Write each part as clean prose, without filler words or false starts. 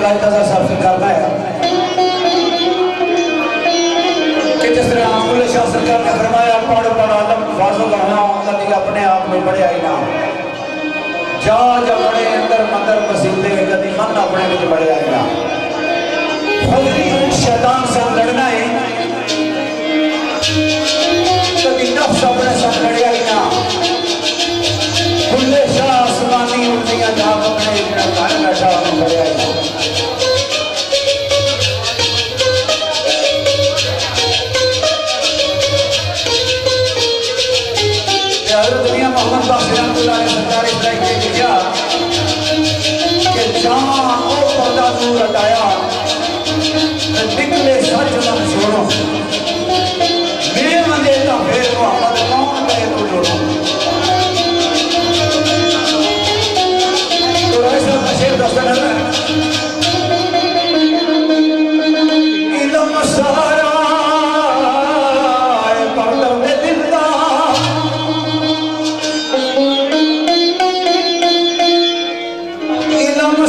लायक सब करना है कि जिस तरह बुल्ले शाह सरकार ने फरमाया पढ़ पढ़ आलम फाजुल होना कभी अपने आप में पढ़िया ही ना जा बड़े अंदर मंदर मसीते कभी मन अपने में बढ़िया ही ना शैतान से लड़ना है कभी नफ्स अपने साथ लड़िया ही ना बुल्ले शाह आसमानी उल्टियां जहाँ अपने घर बैठा बढ़िया ही ना दुनिया मोहम्मद सरकार इब्राहिम ने लिखा कि जहाँ वो पर्दा दूर हटाया निकले सच मन छोड़ो मैं मंदेता फिर मोहम्मद कौन कहे तो जोड़ो तो ऐसा नशे दस्तर है इल्म सारा पर्दा में दिलदा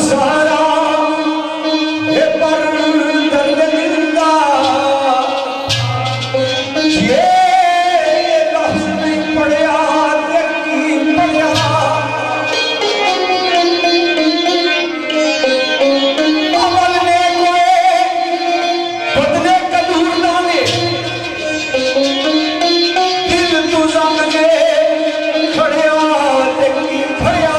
सारा ये पर दर्द दिलदा ये लफ्ज़ नहीं पढ़िया यकीन पढ़िया अमल ने कोई बदले कदूर नाले दिल तू जम के खड़िया यकीन पढ़िया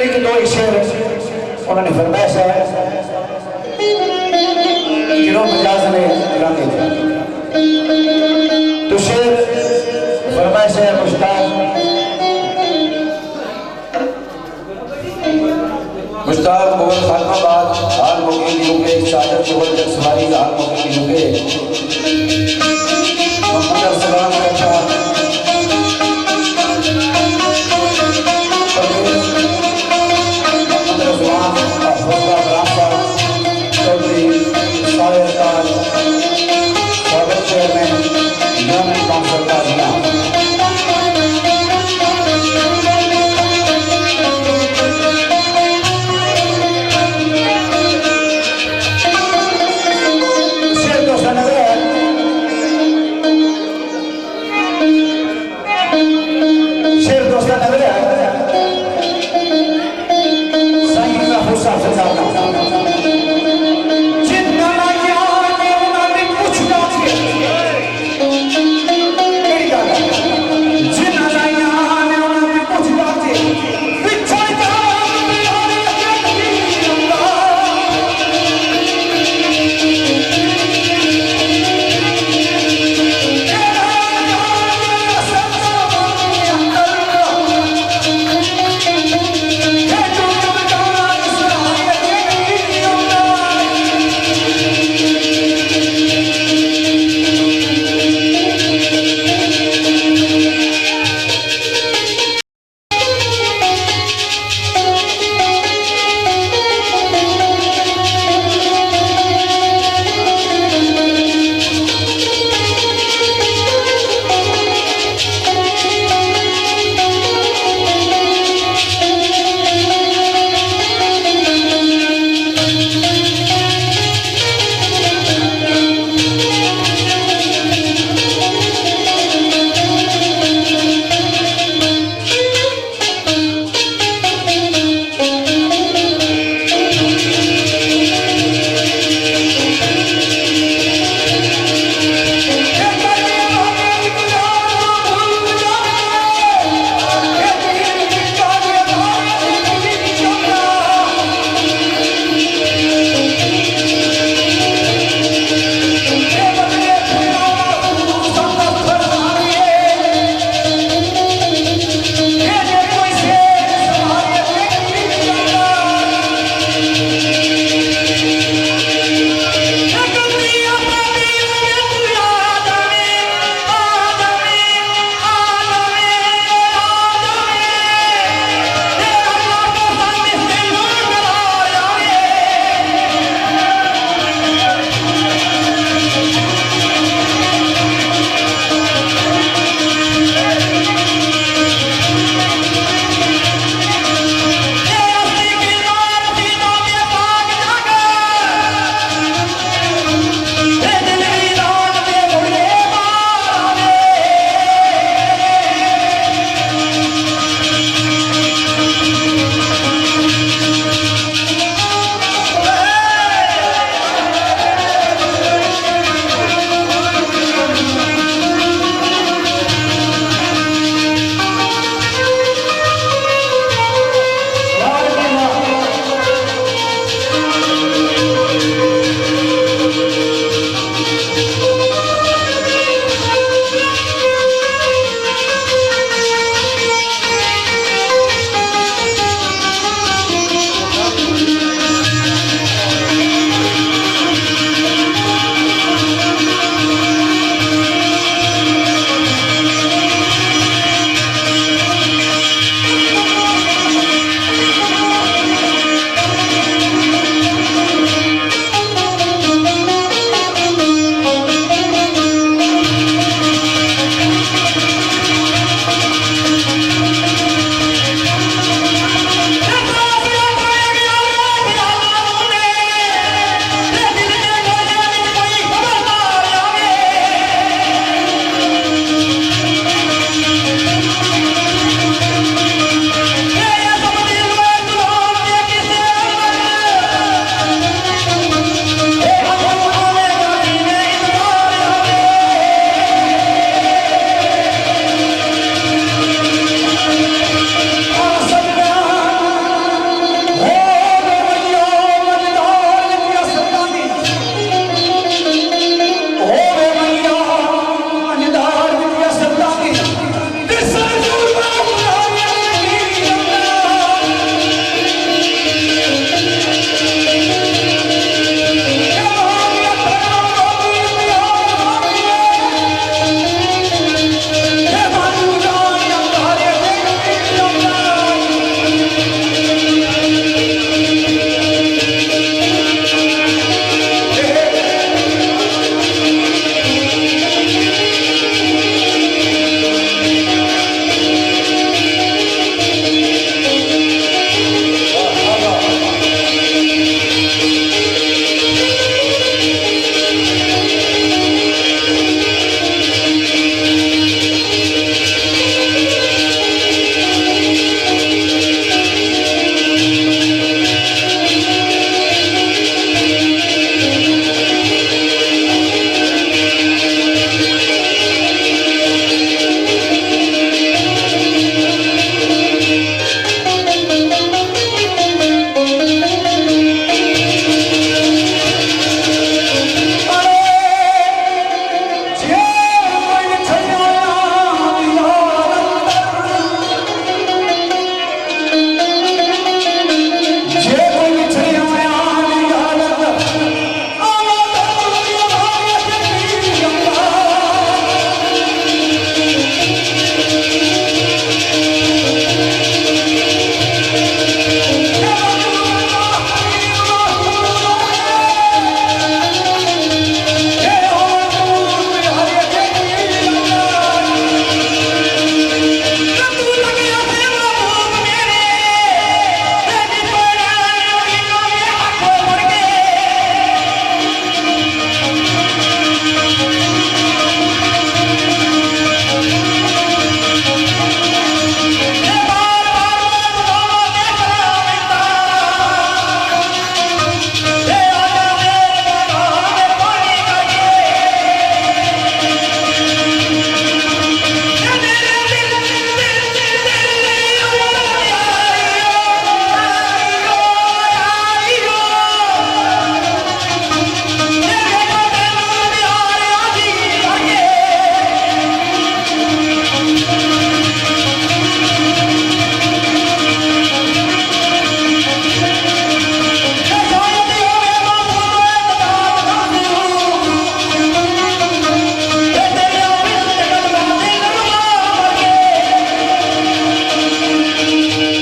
एक दो ही शेर उन्होंने फरमाइश है किरो मजाज ने गाने थे तो शेर फरमाइश है मुश्ताक मुगल खानमाबाद हाल मुकीम रुके सादर मुगल जग सवारी हाल मुकीम रुके मोहम्मद सलाम कहता